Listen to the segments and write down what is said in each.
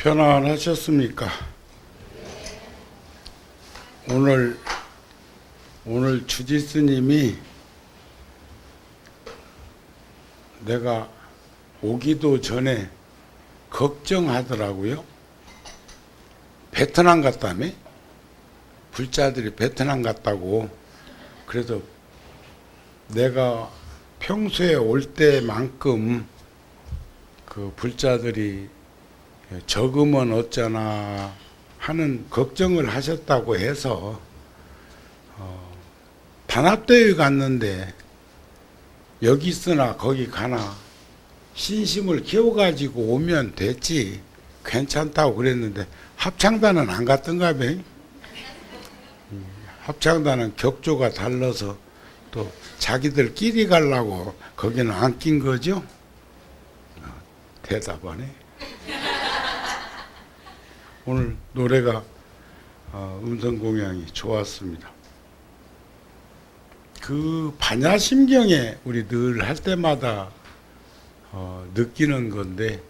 편안하셨습니까? 오늘 주지스님이 내가 오기도 전에 걱정하더라고요. 베트남 갔다며? 불자들이 베트남 갔다고. 그래서 내가 평소에 올 때만큼 그 불자들이 적으면 어쩌나 하는 걱정을 하셨다고 해서 단합대회 갔는데 여기 있으나 거기 가나 신심을 키워가지고 오면 됐지 괜찮다고 그랬는데 합창단은 안 갔던가 봐. 합창단은 격조가 달라서 또 자기들끼리 가려고 거기는 안 낀 거죠? 대답하네. 오늘 노래가 음성공양이 좋았습니다. 그 반야심경에 우리 늘 할 때마다 느끼는 건데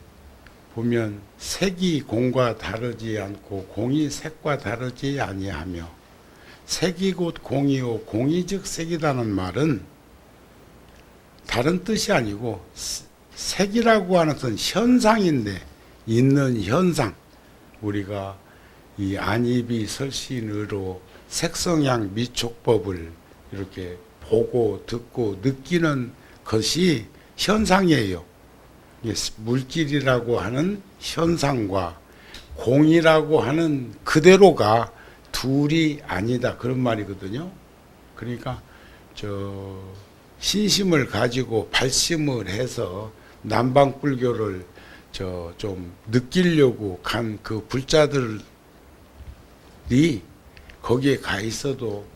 보면 색이 공과 다르지 않고 공이 색과 다르지 아니하며 색이 곧 공이요 공이 즉 색이라는 말은 다른 뜻이 아니고 색이라고 하는 것은 현상인데 있는 현상, 우리가 이 안입이 설신으로 색성향 미촉법을 이렇게 보고 듣고 느끼는 것이 현상이에요. 물질이라고 하는 현상과 공이라고 하는 그대로가 둘이 아니다 그런 말이거든요. 그러니까 신심을 가지고 발심을 해서 남방불교를 좀 느끼려고 간 그 불자들이 거기에 가 있어도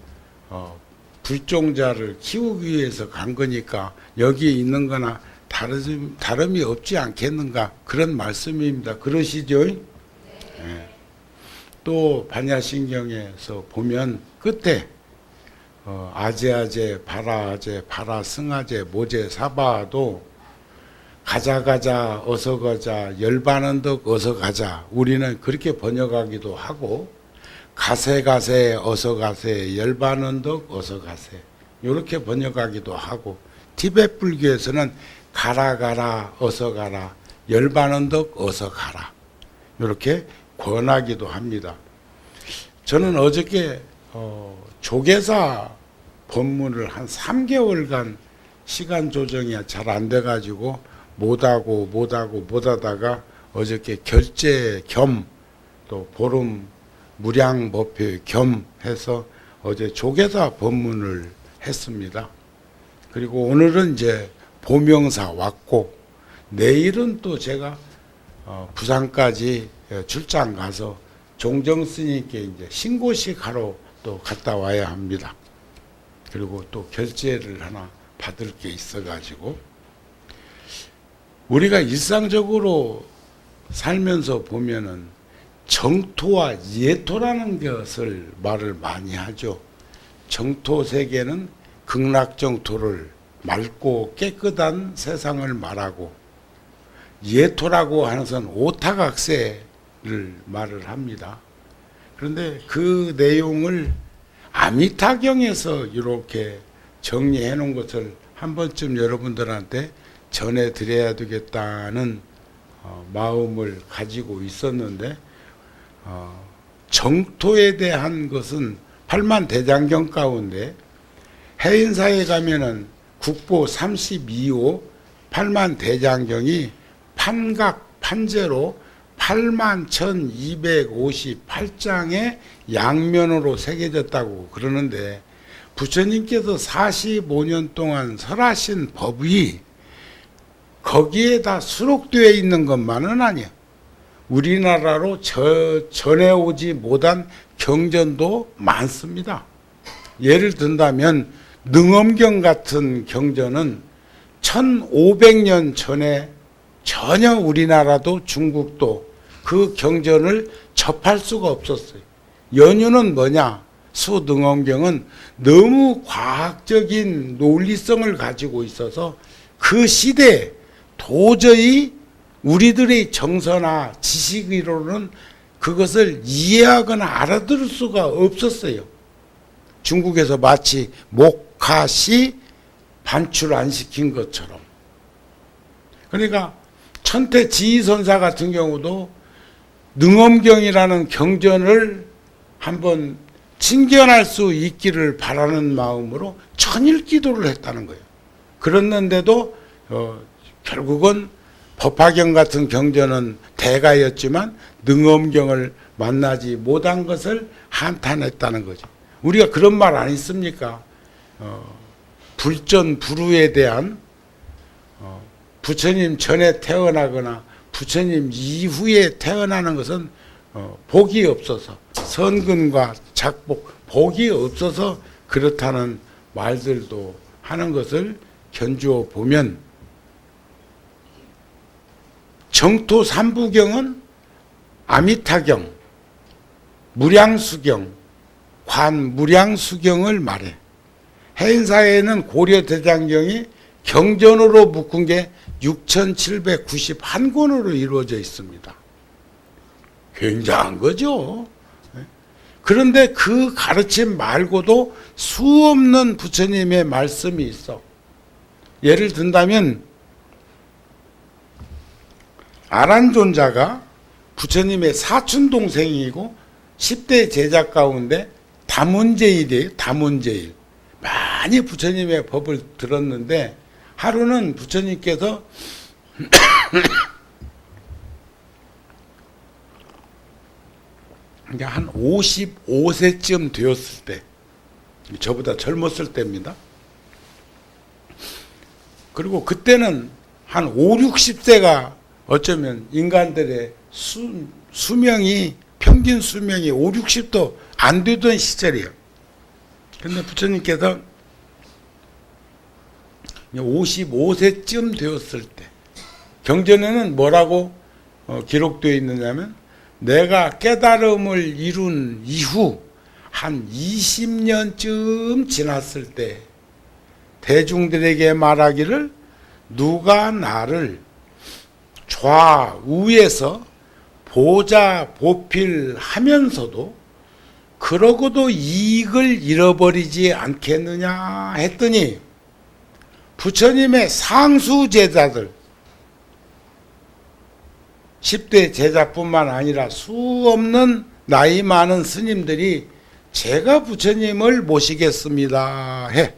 불종자를 키우기 위해서 간 거니까 여기에 있는 거나 다름이 없지 않겠는가 그런 말씀입니다. 그러시죠? 네. 또 반야심경에서 보면 끝에 아제아제 바라아제 바라승아제 모제 사바도 가자 어서 가자 열반은 덕 어서 가자 우리는 그렇게 번역하기도 하고 가세 어서 가세 열반은 덕 어서 가세 이렇게 번역하기도 하고 티베트 불교에서는 가라 어서 가라 열반은 덕 어서 가라 이렇게 권하기도 합니다. 저는 어저께 조계사 법문을 한 3개월간 시간 조정이 잘 안 돼가지고 못하다가 어저께 결제 겸 또 보름 무량법회 겸 해서 어제 조계사 법문을 했습니다. 그리고 오늘은 이제 보명사 왔고 내일은 또 제가 부산까지 출장 가서 종정 스님께 이제 신고식 하러 또 갔다 와야 합니다. 그리고 또 결제를 하나 받을 게 있어가지고 우리가 일상적으로 살면서 보면은 정토와 예토라는 것을 말을 많이 하죠. 정토 세계는 극락정토를 맑고 깨끗한 세상을 말하고 예토라고 하는 것은 오타각세를 말을 합니다. 그런데 그 내용을 아미타경에서 이렇게 정리해 놓은 것을 한 번쯤 여러분들한테 전해드려야 되겠다는 마음을 가지고 있었는데 정토에 대한 것은 팔만대장경 가운데 해인사에 가면은 국보 32호 팔만대장경이 판각 판재로 81,258장의 양면으로 새겨졌다고 그러는데 부처님께서 45년 동안 설하신 법이 거기에 다 수록되어 있는 것만은 아니야. 우리나라로 전해오지 못한 경전도 많습니다. 예를 든다면 능엄경 같은 경전은 1500년 전에 전혀 우리나라도 중국도 그 경전을 접할 수가 없었어요. 연유는 뭐냐? 수능엄경은 너무 과학적인 논리성을 가지고 있어서 그 시대에 도저히 우리들의 정서나 지식으로는 그것을 이해하거나 알아들을 수가 없었어요. 중국에서 마치 목화시 반출 안 시킨 것처럼. 그러니까 천태지휘선사 같은 경우도 능엄경이라는 경전을 한번 친견할 수 있기를 바라는 마음으로 천일 기도를 했다는 거예요. 그랬는데도 결국은 법화경 같은 경전은 대가였지만 능엄경을 만나지 못한 것을 한탄했다는 거죠. 우리가 그런 말 안 있습니까? 불전 불후에 대한 부처님 전에 태어나거나 부처님 이후에 태어나는 것은 복이 없어서, 선근과 작복 복이 없어서 그렇다는 말들도 하는 것을 견주어 보면, 정토 삼부경은 아미타경, 무량수경, 관무량수경을 말해. 해인사에는 고려대장경이 경전으로 묶은 게 6,791권으로 이루어져 있습니다. 굉장한 거죠. 그런데 그 가르침 말고도 수없는 부처님의 말씀이 있어. 예를 든다면 아란존자가 부처님의 사촌동생이고 10대 제자 가운데 다문제일이에요. 다문제일. 많이 부처님의 법을 들었는데 하루는 부처님께서 한 55세쯤 되었을 때, 저보다 젊었을 때입니다. 그리고 그때는 한 5, 60세가 어쩌면 인간들의 수명이, 평균 수명이 5, 60도 안 되던 시절이에요. 그런데 부처님께서 55세쯤 되었을 때, 경전에는 뭐라고 기록되어 있느냐면, 내가 깨달음을 이룬 이후 한 20년쯤 지났을 때 대중들에게 말하기를, 누가 나를 좌우에서 보자 보필하면서도 그러고도 이익을 잃어버리지 않겠느냐 했더니, 부처님의 상수 제자들, 10대 제자뿐만 아니라 수없는 나이 많은 스님들이 제가 부처님을 모시겠습니다 해.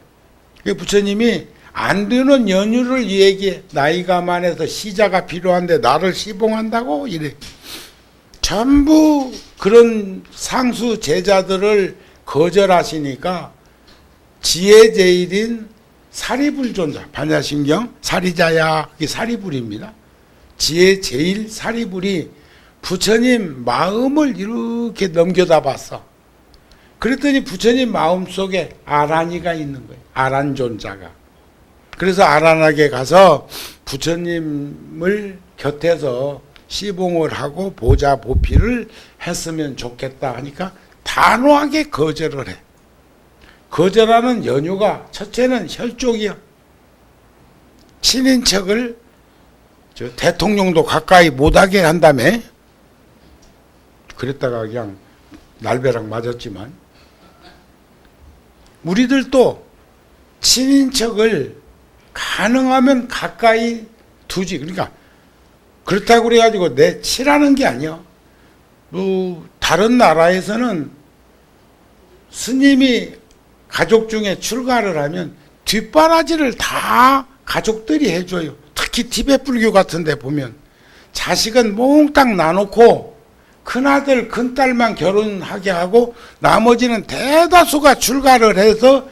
부처님이 안 되는 연유를 얘기해. 나이가 많아서 시자가 필요한데 나를 시봉한다고 이래. 전부 그런 상수 제자들을 거절하시니까 지혜제일인 사리불존자, 반야심경 사리자야, 이게 사리불입니다. 지혜제일 사리불이 부처님 마음을 이렇게 넘겨다 봤어. 그랬더니 부처님 마음속에 아란이가 있는 거예요. 아란존자가. 그래서 아란에게 가서 부처님을 곁에서 시봉을 하고 보자 보필을 했으면 좋겠다 하니까 단호하게 거절을 해. 거절하는 연유가, 첫째는 혈족이야. 친인척을 대통령도 가까이 못하게 한다며. 그랬다가 그냥 날벼락 맞았지만, 우리들도 친인척을 가능하면 가까이 두지. 그러니까 그렇다고 그래가지고 내 치라는 게 아니야. 다른 나라에서는 스님이 가족 중에 출가를 하면 뒷바라지를 다 가족들이 해줘요. 특히 티베트 불교 같은 데 보면 자식은 몽땅 나놓고 큰아들 큰딸만 결혼하게 하고 나머지는 대다수가 출가를 해서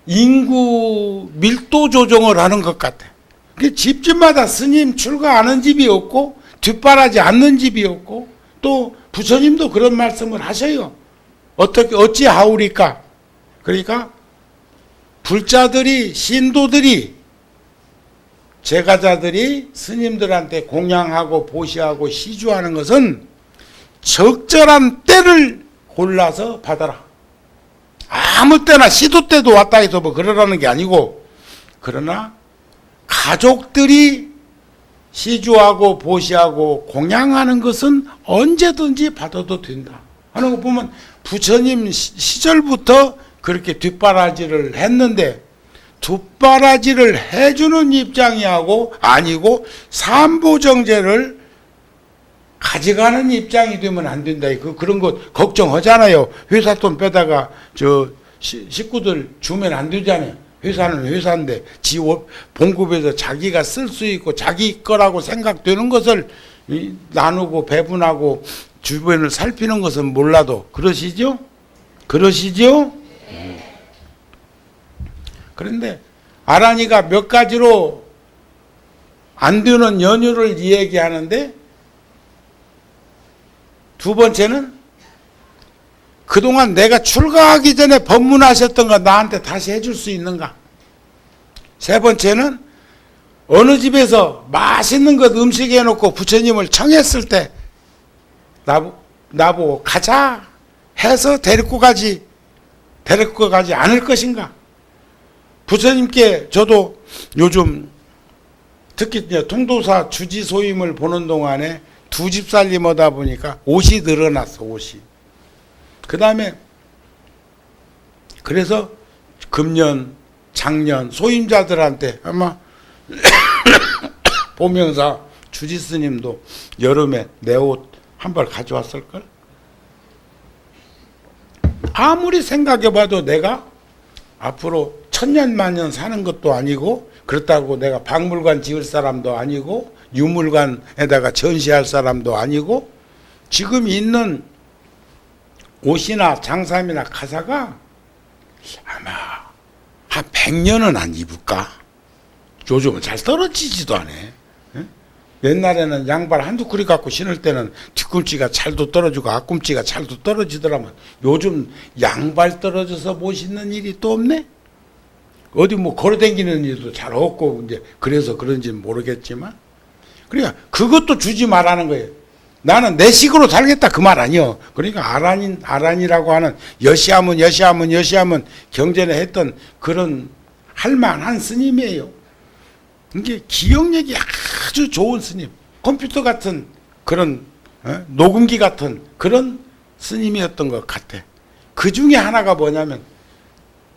인구 밀도 조정을 하는 것 같아. 집집마다 스님 출가하는 집이 없고 뒷바라지 않는 집이 없고, 또 부처님도 그런 말씀을 하셔요. 어찌 하오리까? 그러니까 불자들이, 신도들이, 제가자들이 스님들한테 공양하고 보시하고 시주하는 것은 적절한 때를 골라서 받아라. 아무 때나 시도 때도 왔다 해서 뭐 그러라는 게 아니고, 그러나 가족들이 시주하고 보시하고 공양하는 것은 언제든지 받아도 된다 하는 거 보면 부처님 시절부터 그렇게 뒷바라지를 했는데, 뒷바라지를 해주는 입장이 하고 아니고 삼보정제를 가져가는 입장이 되면 안 된다. 그런 거 걱정하잖아요. 회사 돈 빼다가 식구들 주면 안 되잖아요. 회사는 회사인데 봉급에서 자기가 쓸 수 있고 자기 거라고 생각되는 것을 나누고 배분하고 주변을 살피는 것은 몰라도 그러시죠? 그러시죠? 그런데 아란이가 몇 가지로 안 되는 연유를 얘기하는데, 두 번째는 그동안 내가 출가하기 전에 법문하셨던 거 나한테 다시 해줄 수 있는가? 세 번째는 어느 집에서 맛있는 것 음식 해놓고 부처님을 청했을 때 나보고 가자 해서 데리고 가지 않을 것인가? 부처님께 저도 요즘 특히 통도사 주지소임을 보는 동안에 두 집 살림하다 보니까 옷이 늘어났어, 옷이. 그 다음에 그래서 금년, 작년 소임자들한테 아마 보면서 주지스님도 여름에 내 옷 한 벌 가져왔을걸? 아무리 생각해봐도 내가 앞으로 천년만년 사는 것도 아니고, 그렇다고 내가 박물관 지을 사람도 아니고 유물관에다가 전시할 사람도 아니고, 지금 있는 옷이나 장삼이나 가사가 아마 한 100년은 안 입을까? 요즘은 잘 떨어지지도 않아. 옛날에는 양발 한두 구리 갖고 신을 때는 뒤꿈치가 잘도 떨어지고 앞꿈치가 잘도 떨어지더라면, 요즘 양발 떨어져서 못 신는 일이 또 없네? 어디 뭐 걸어다니는 일도 잘 없고, 이제 그래서 그런지는 모르겠지만, 그러니까 그것도 주지 말라는 거예요. 나는 내 식으로 살겠다 그 말 아니요. 그러니까 아란이라고 하는 여시하면 경전에 했던 그런 할만한 스님이에요. 이게 기억력이 아주 좋은 스님, 컴퓨터 같은 그런 녹음기 같은 그런 스님이었던 것 같아. 그 중에 하나가 뭐냐면,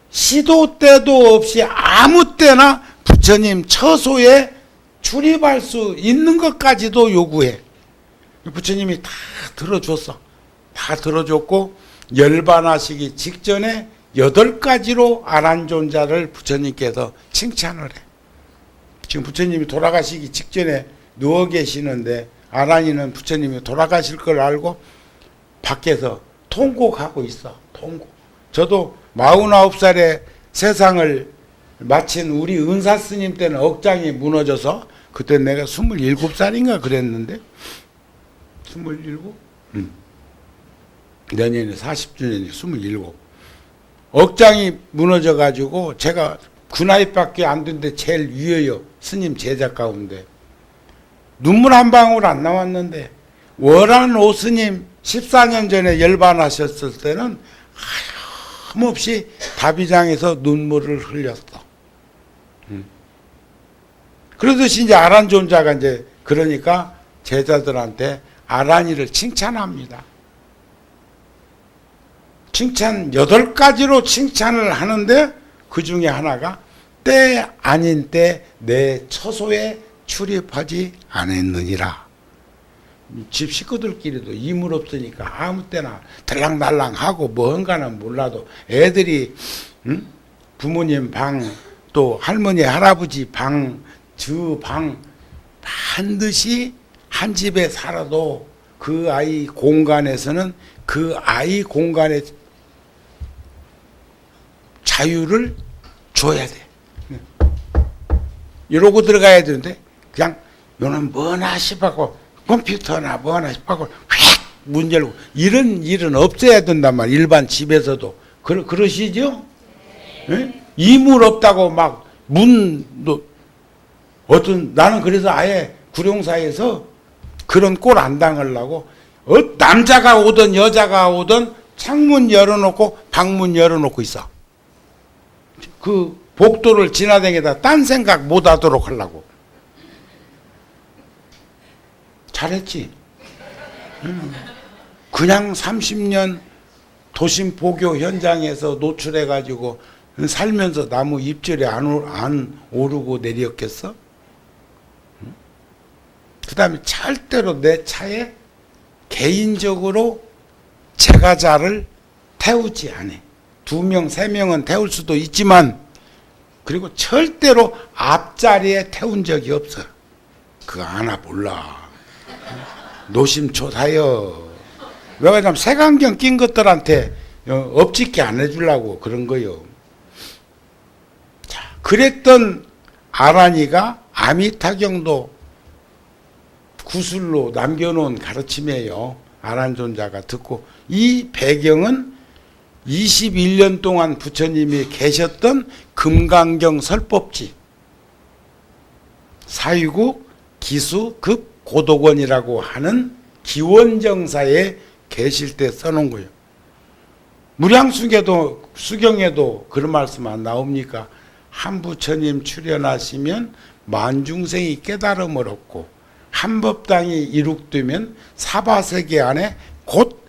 시도 때도 없이 아무 때나 부처님 처소에 출입할 수 있는 것까지도 요구해. 부처님이 다 들어줬어. 다 들어줬고, 열반하시기 직전에 8가지로 아란존자를 부처님께서 칭찬을 해. 지금 부처님이 돌아가시기 직전에 누워 계시는데, 아란이는 부처님이 돌아가실 걸 알고 밖에서 통곡하고 있어. 통곡. 저도 49살에 세상을 마친 우리 은사 스님 때는 억장이 무너져서, 그때 내가 27살인가 그랬는데, 27? 내년에 40주년이 27. 억장이 무너져가지고 제가 그 나이밖에 안 된데 제일 위에요. 스님 제자 가운데. 눈물 한 방울 안 나왔는데, 월안 오스님 14년 전에 열반하셨을 때는 하염없이 다비장에서 눈물을 흘렸어. 그러듯이 이제 아란존자가 이제 그러니까 제자들한테 아란이를 칭찬합니다. 칭찬 8가지로 칭찬을 하는데, 그 중에 하나가 때 아닌 때 내 처소에 출입하지 않았느니라. 집 식구들끼리도 이물 없으니까 아무 때나 들랑달랑하고 뭔가는 몰라도 애들이 부모님 방, 또 할머니 할아버지 방, 주 방 반드시 한 집에 살아도 그 아이 공간에서는 그 아이 공간의 자유를 줘야 돼. 이러고 들어가야 되는데, 그냥 요는 뭐나 싶하고 컴퓨터나 뭐나 싶하고 휙 문 열고, 이런 일은 없어야 된단 말이야. 일반 집에서도. 그러시죠? 네? 이물 없다고 막 문도, 나는 그래서 아예 구룡사에서 그런 꼴 안 당하려고 남자가 오든 여자가 오든 창문 열어놓고 방문 열어놓고 있어. 그 복도를 지나다니다 딴 생각 못 하도록 하려고. 잘했지. 그냥 30년 도심 포교 현장에서 노출해가지고 살면서 나무 잎질이 안 오르고 내렸겠어? 그 다음에 절대로 내 차에 개인적으로 제가자를 태우지 않아. 2명, 3명은 태울 수도 있지만, 그리고 절대로 앞자리에 태운 적이 없어. 그거 아나 몰라. 노심초사여. 왜 그러냐면 색안경 낀 것들한테 업짓게 안 해주려고 그런 거요. 자, 그랬던 아란이가 아미타경도 구술로 남겨놓은 가르침이에요. 아란존자가 듣고, 이 배경은 21년 동안 부처님이 계셨던 금강경 설법지, 사유국 기수 급 고독원이라고 하는 기원정사에 계실 때 써놓은 거예요. 수경에도 그런 말씀 안 나옵니까? 한 부처님 출현하시면 만중생이 깨달음을 얻고 한 법당이 이룩되면 사바세계 안에 곧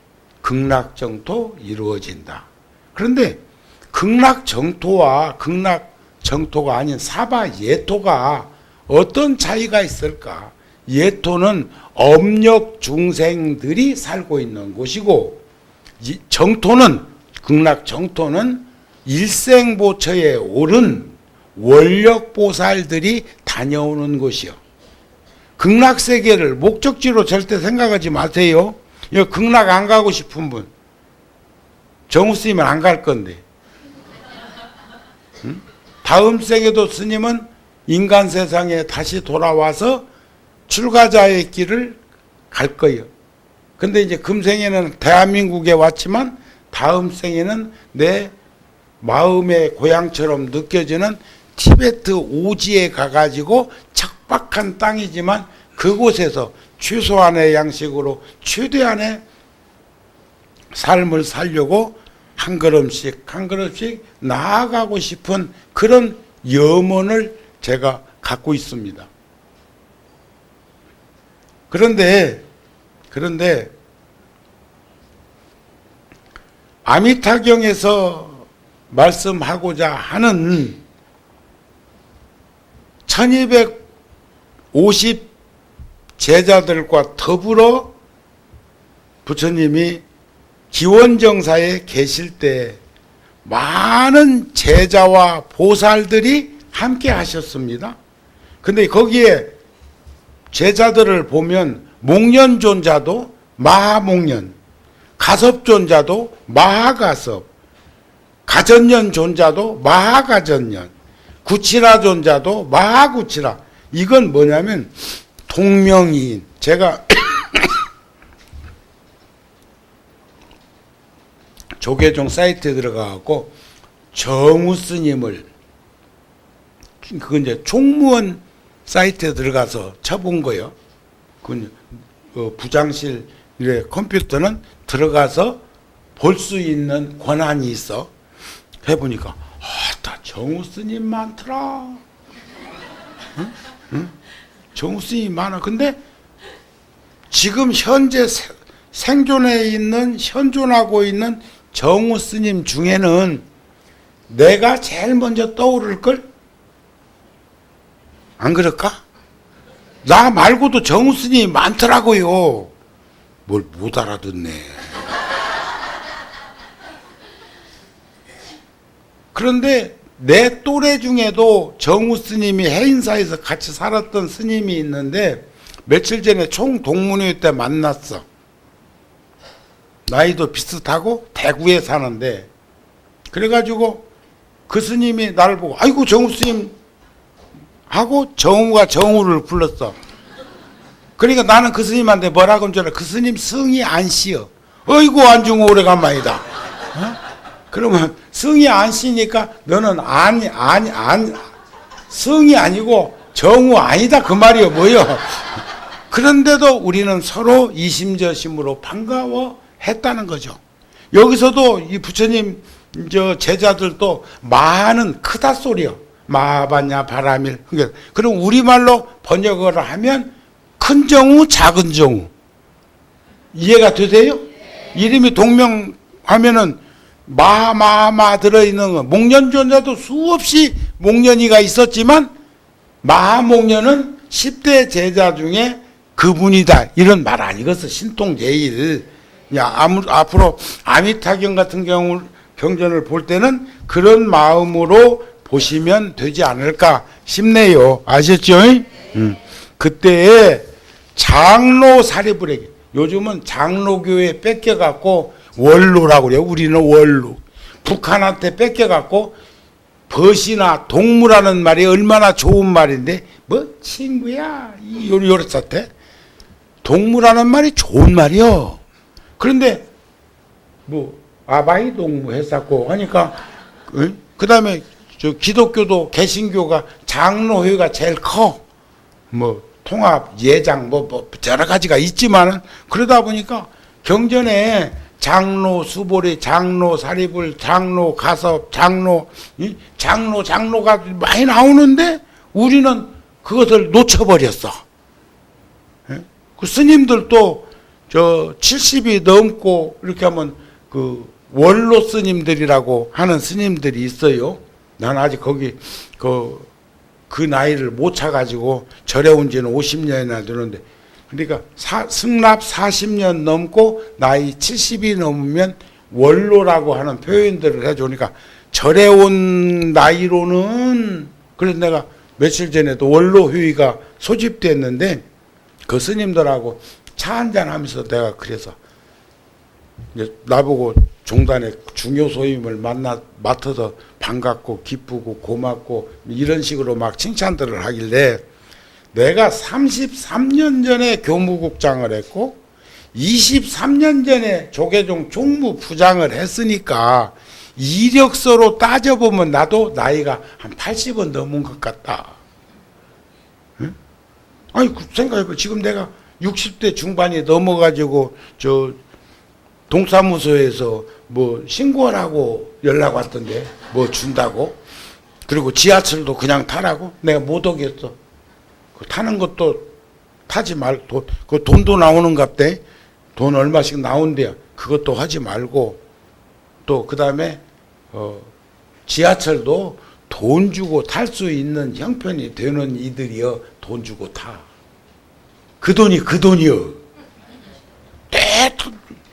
극락정토 이루어진다. 그런데 극락정토와 극락정토가 아닌 사바예토가 어떤 차이가 있을까? 예토는 업력 중생들이 살고 있는 곳이고, 정토는, 극락정토는 일생보처에 오른 원력보살들이 다녀오는 곳이요. 극락세계를 목적지로 절대 생각하지 마세요. 극락 안 가고 싶은 분, 정우 스님은 안 갈 건데, 응? 다음 생에도 스님은 인간 세상에 다시 돌아와서 출가자의 길을 갈 거예요. 근데 이제 금생에는 대한민국에 왔지만 다음 생에는 내 마음의 고향처럼 느껴지는 티베트 오지에 가가지고 척박한 땅이지만 그곳에서 최소한의 양식으로 최대한의 삶을 살려고 한 걸음씩 한 걸음씩 나아가고 싶은 그런 염원을 제가 갖고 있습니다. 그런데 아미타경에서 말씀하고자 하는 1250 제자들과 더불어 부처님이 기원정사에 계실 때 많은 제자와 보살들이 함께 하셨습니다. 근데 거기에 제자들을 보면 목련존자도 마하목련, 가섭존자도 마하가섭, 가전년존자도 마하가전년, 구치라존자도 마하구치라. 이건 뭐냐면 동명이인. 제가 조계종 사이트에 들어가갖고 정우 스님을, 그건 이제 총무원 사이트에 들어가서 쳐본 거예요. 그 부장실 컴퓨터는 들어가서 볼 수 있는 권한이 있어. 해보니까 다 정우 스님 많더라. 응? 응? 정우 스님이 많아. 근데 지금 현재 현존하고 있는 정우 스님 중에는 내가 제일 먼저 떠오를걸? 안 그럴까? 나 말고도 정우 스님이 많더라고요. 뭘 못 알아듣네. 그런데 내 또래 중에도 정우 스님이 해인사에서 같이 살았던 스님이 있는데 며칠 전에 총동문회 때 만났어. 나이도 비슷하고 대구에 사는데, 그래가지고 그 스님이 나를 보고 아이고 정우 스님 하고 정우가 정우를 불렀어. 그러니까 나는 그 스님한테 뭐라고 한 줄 알아? 그 스님 성이 안 씌어. 어이구 안중우 오래간만이다. 어? 그러면 성이 안 씌니까 너는 성이 아니고 정우 아니다 그 말이요. 뭐요? 그런데도 우리는 서로 이심저심으로 반가워했다는 거죠. 여기서도 이 부처님 제자들도 많은 크다 소리요. 마하바냐 바라밀. 그럼 우리말로 번역을 하면 큰 정우, 작은 정우. 이해가 되세요? 이름이 동명하면은 마마마 들어있는 거. 목련존자도 수없이 목련이가 있었지만 마하목련은 10대 제자 중에 그분이다. 이런 말 아니겠어. 신통제일. 앞으로 아미타경 같은 경우 경전을 볼 때는 그런 마음으로 보시면 되지 않을까 싶네요. 아셨죠? 그때에 장로 사립을에게 요즘은 장로교회 뺏겨갖고 원로라고 그래요. 우리는 원로. 북한한테 뺏겨갖고 벗이나 동무라는 말이 얼마나 좋은 말인데 뭐 친구야 요랬었대. 동무라는 말이 좋은 말이요. 그런데 뭐 아바이 동무 했었고 하니까 그 다음에 저 기독교도 개신교가 장로회가 제일 커. 뭐 통합 예장 뭐 여러 가지가 있지만은 그러다 보니까 경전에 장로 수보리, 장로 사리불, 장로 가섭, 장로가 많이 나오는데 우리는 그것을 놓쳐버렸어. 그 스님들도 저 70이 넘고 이렇게 하면 그 원로 스님들이라고 하는 스님들이 있어요. 난 아직 거기 그 나이를 못 차가지고 절에 온 지는 50년이나 되는데, 그러니까 승납 40년 넘고 나이 70이 넘으면 원로라고 하는 표현들을 해주니까 절에 온 나이로는, 그래서 내가 며칠 전에도 원로 회의가 소집됐는데 그 스님들하고 차 한잔 하면서 내가 그래서 이제 나보고 종단의 중요 소임을 맡아서 반갑고 기쁘고 고맙고 이런 식으로 막 칭찬들을 하길래 내가 33년 전에 교무국장을 했고 23년 전에 조계종 총무부장을 했으니까 이력서로 따져보면 나도 나이가 한 80은 넘은 것 같다. 응? 아니 생각해봐. 지금 내가 60대 중반이 넘어가지고 저 동사무소에서 뭐 신고하라고 연락 왔던데 뭐 준다고. 그리고 지하철도 그냥 타라고. 내가 못 오겠어. 타는 것도 타지 말고 그 돈도 나오는갑대. 돈 얼마씩 나온대요. 그것도 하지 말고 또 그 다음에 지하철도 돈 주고 탈 수 있는 형편이 되는 이들이여 돈 주고 타. 그 돈이요.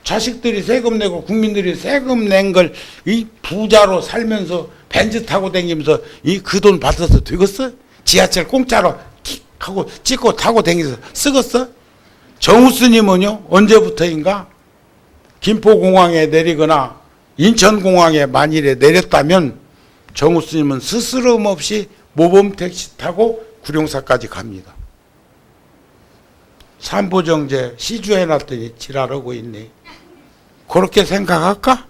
자식들이 세금 내고 국민들이 세금 낸 걸 이 부자로 살면서 벤츠 타고 다니면서 이 그 돈 받아서 되겠어? 지하철 공짜로 킥 하고 찍고 타고 다니면서 쓰겠어? 정우 스님은요 언제부터인가 김포공항에 내리거나 인천공항에 만일에 내렸다면 정우 스님은 스스럼 없이 모범택시 타고 구룡사까지 갑니다. 삼보정제 시주해놨더니 지랄하고 있네. 그렇게 생각할까?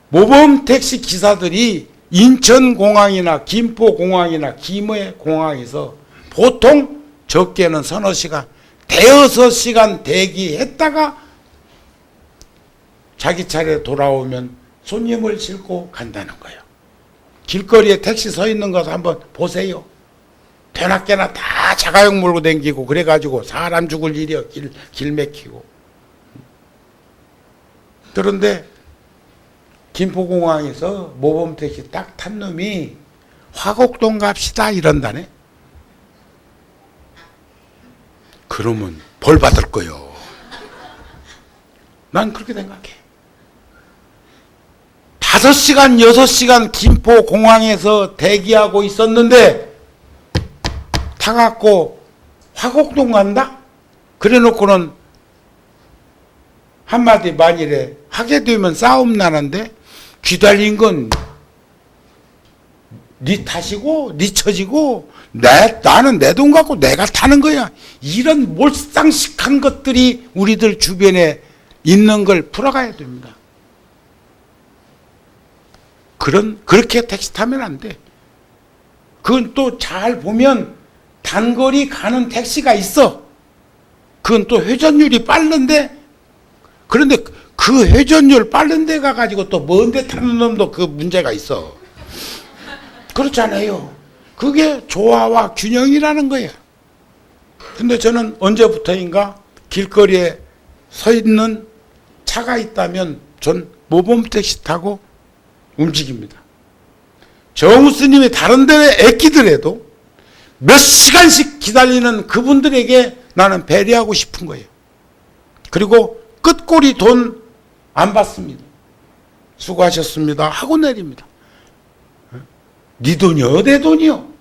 모범택시 기사들이 인천공항이나 김포공항이나 김해공항에서 보통 적게는 서너 시간, 대여섯 시간 대기했다가 자기 차례 돌아오면 손님을 싣고 간다는 거예요. 길거리에 택시 서 있는 것 한번 보세요. 되나깨나 다 자가용 몰고 다니고 그래가지고 사람 죽을 일이요. 길 막히고. 그런데 김포공항에서 모범택시 딱 탄 놈이 화곡동 갑시다 이런다네. 그러면 벌 받을 거요. 난 그렇게 생각해. 5시간 6시간 김포공항에서 대기하고 있었는데 타갖고 화곡동 간다? 그래 놓고는 한마디 만일에 하게 되면 싸움 나는데 귀달린 건 네 탓이고 네 처지고 나는 내 돈 갖고 내가 타는 거야. 이런 몰상식한 것들이 우리들 주변에 있는 걸 풀어가야 됩니다. 그렇게 택시 타면 안 돼. 그건 또 잘 보면 단거리 가는 택시가 있어. 그건 또 회전율이 빠른데, 그런데 그 회전율 빠른 데 가가지고 또 먼 데 타는 놈도 그 문제가 있어. 그렇잖아요. 그게 조화와 균형이라는 거예요. 근데 저는 언제부터인가 길거리에 서 있는 차가 있다면 전 모범택시 타고 움직입니다. 정우 스님이 다른 데 애끼더라도 몇 시간씩 기다리는 그분들에게 나는 배려하고 싶은 거예요. 그리고 끝골이 돈 안 받습니다. 수고하셨습니다 하고 내립니다. 네 돈이요? 내 돈이요?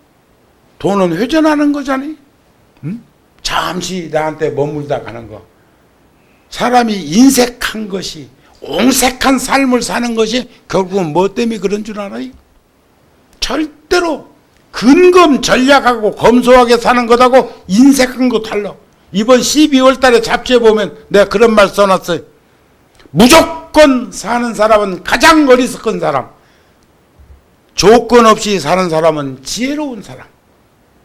돈은 회전하는 거잖아요. 응? 잠시 나한테 머물다 가는 거. 사람이 인색한 것이, 옹색한 삶을 사는 것이 결국은 뭐 때문에 그런 줄 알아요? 절대로 근검 전략하고 검소하게 사는 것하고 인색한 거 달라. 이번 12월 달에 잡지에 보면 내가 그런 말 써놨어요. 무조건 사는 사람은 가장 어리석은 사람, 조건 없이 사는 사람은 지혜로운 사람.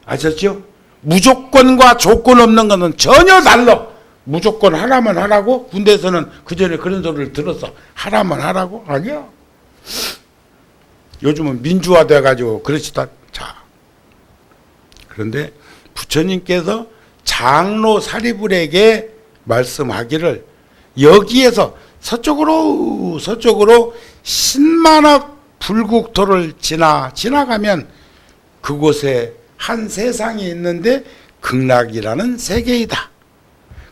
아셨죠? 무조건과 조건 없는 것은 전혀 달라. 무조건 하라면 하라고. 군대에서는 그 전에 그런 소리를 들었어. 하라면 하라고. 아니야. 요즘은 민주화돼 가지고 그렇지다. 자, 그런데 부처님께서 장로 사리불에게 말씀하기를 여기에서 서쪽으로 신만억 불국토를 지나가면 그곳에 한 세상이 있는데 극락이라는 세계이다.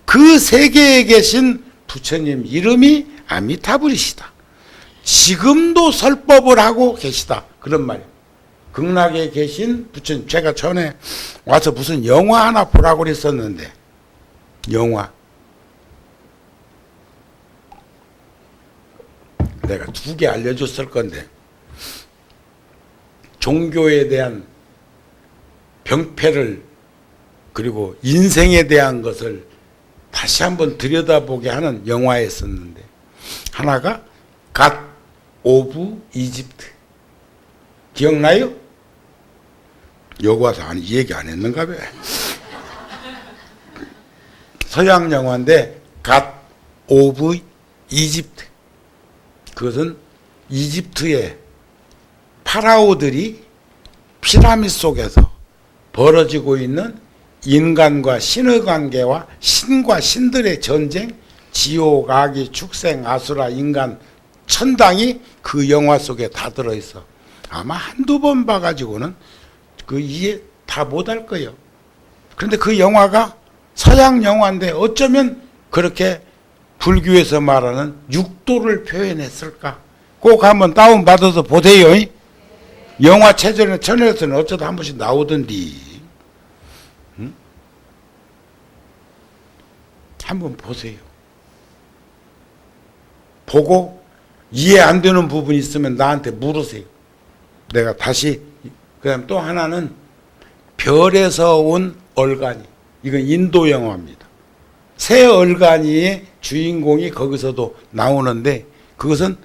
그 세계에 계신 부처님 이름이 아미타불이시다. 지금도 설법을 하고 계시다. 그런 말이에요. 극락에 계신 부처님. 제가 전에 와서 무슨 영화 하나 보라고 그랬었는데, 영화. 내가 2개 알려줬을 건데, 종교에 대한 병폐를, 그리고 인생에 대한 것을 다시 한번 들여다보게 하는 영화였었는데, 하나가 갓 오브 이집트. 기억나요? 여기 와서 이 얘기 안 했는가 봐. 서양 영화인데 갓 오브 이집트. 그것은 이집트의 파라오들이 피라미드 속에서 벌어지고 있는 인간과 신의 관계와 신과 신들의 전쟁, 지옥, 악이, 축생, 아수라, 인간, 천당이 그 영화 속에 다 들어있어. 아마 한두 번 봐가지고는 그 이해 다 못할 거예요. 그런데 그 영화가 서양 영화인데 어쩌면 그렇게 불교에서 말하는 육도를 표현했을까? 꼭 한번 다운받아서 보세요. 영화 체전에 천에서는 어쩌다 한 번씩 나오던디. 응? 한번 보세요. 보고 이해 안 되는 부분이 있으면 나한테 물으세요. 내가 다시. 그다음 또 하나는 별에서 온 얼간이. 이건 인도 영화입니다. 새 얼간이의 주인공이 거기서도 나오는데, 그것은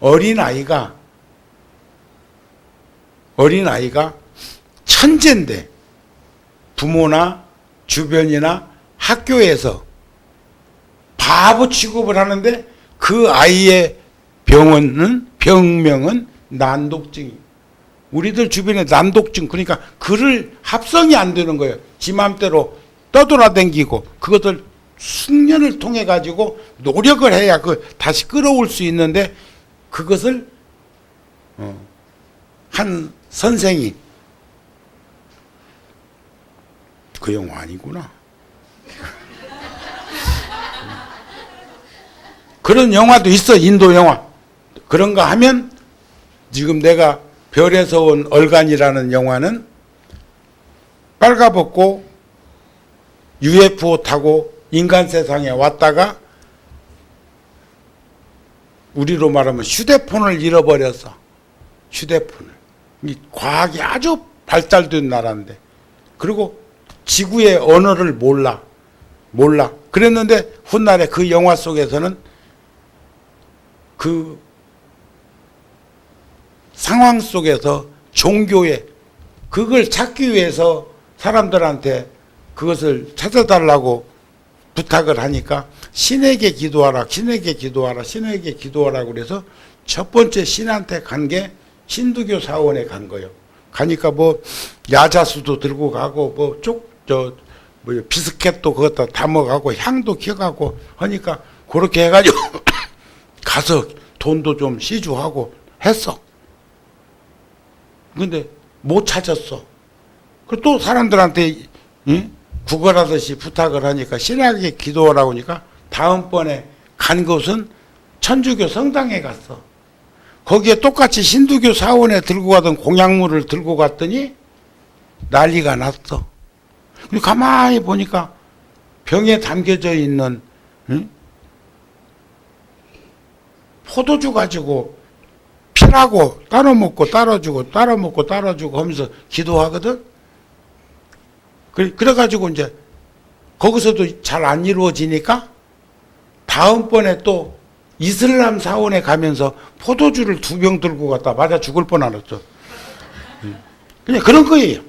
어린아이가 천재인데 부모나 주변이나 학교에서 바보 취급을 하는데 그 아이의 병명은 난독증이에요. 우리들 주변에 난독증, 그러니까 글을 합성이 안 되는 거예요. 지 맘대로 떠돌아다니고, 그것을 숙련을 통해 가지고 노력을 해야 그 다시 끌어올 수 있는데, 그것을 한 선생이, 그 영화 아니구나. 그런 영화도 있어, 인도 영화. 그런가 하면 지금 내가 별에서 온 얼간이라는 영화는 빨가벗고 UFO 타고 인간 세상에 왔다가 우리로 말하면 휴대폰을 잃어버렸어. 휴대폰을. 과학이 아주 발달된 나라인데, 그리고 지구의 언어를 몰라. 그랬는데 훗날에 그 영화 속에서는 그 상황 속에서 종교에 그걸 찾기 위해서 사람들한테 그것을 찾아달라고 부탁을 하니까 신에게 기도하라 그래서 첫 번째 신한테 간 게 힌두교 사원에 간 거예요. 가니까 뭐 야자수도 들고 가고 뭐 비스켓도 그것도 담아가고 향도 키워가고 하니까 그렇게 해가지고 가서 돈도 좀 시주하고 했어. 근데 못 찾았어. 그 또 사람들한테 구걸하듯이 부탁을 하니까 신하게 기도하라고 하니까 다음번에 간 곳은 천주교 성당에 갔어. 거기에 똑같이 힌두교 사원에 들고 가던 공약물을 들고 갔더니 난리가 났어. 가만히 보니까 병에 담겨져 있는 포도주 가지고 피라고 따로 먹고 따라주고 따로 먹고 따라주고 하면서 기도하거든. 그래가지고 이제 거기서도 잘 안 이루어지니까 다음번에 또 이슬람 사원에 가면서 포도주를 2병 들고 갔다 맞아 죽을 뻔하았죠. 그냥 그런 거예요.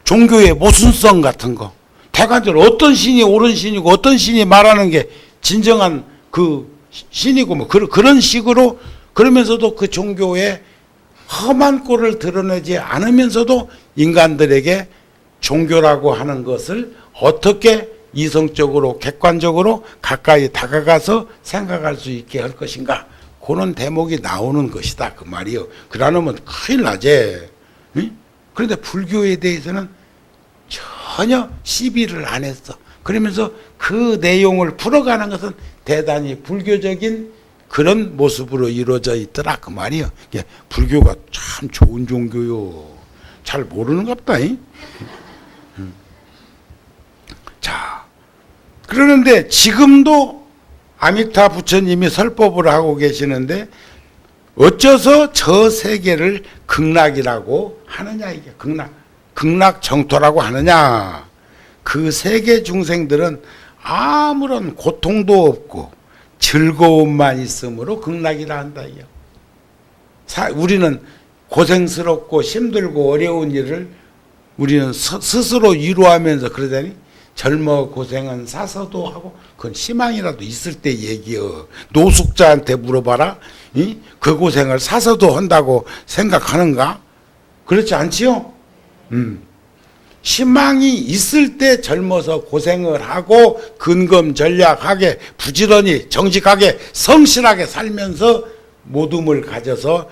종교의 모순성 같은 거. 대관절 어떤 신이 옳은 신이고 어떤 신이 말하는 게 진정한 그 신이고 뭐 그런 식으로 그러면서도 그 종교의 험한 꼴을 드러내지 않으면서도 인간들에게 종교라고 하는 것을 어떻게 이성적으로 객관적으로 가까이 다가가서 생각할 수 있게 할 것인가, 그런 대목이 나오는 것이다 그 말이요. 그러면 큰일 나지. 응? 그런데 불교에 대해서는 전혀 시비를 안 했어. 그러면서 그 내용을 풀어가는 것은 대단히 불교적인 그런 모습으로 이루어져 있더라 그 말이요. 불교가 참 좋은 종교요. 잘 모르는갑다. 자, 그러는데 지금도 아미타 부처님이 설법을 하고 계시는데 어째서 저 세계를 극락이라고 하느냐, 이게 극락 정토라고 하느냐. 그 세계 중생들은 아무런 고통도 없고 즐거움만 있으므로 극락이라 한다 이게. 우리는 고생스럽고 힘들고 어려운 일을 우리는 스스로 위로하면서 그러다니, 젊어 고생은 사서도 하고 그건 희망이라도 있을 때 얘기여. 노숙자한테 물어봐라. 그 고생을 사서도 한다고 생각하는가? 그렇지 않지요? 희망이 있을 때 젊어서 고생을 하고 근검전략하게 부지런히 정직하게 성실하게 살면서 모둠을 가져서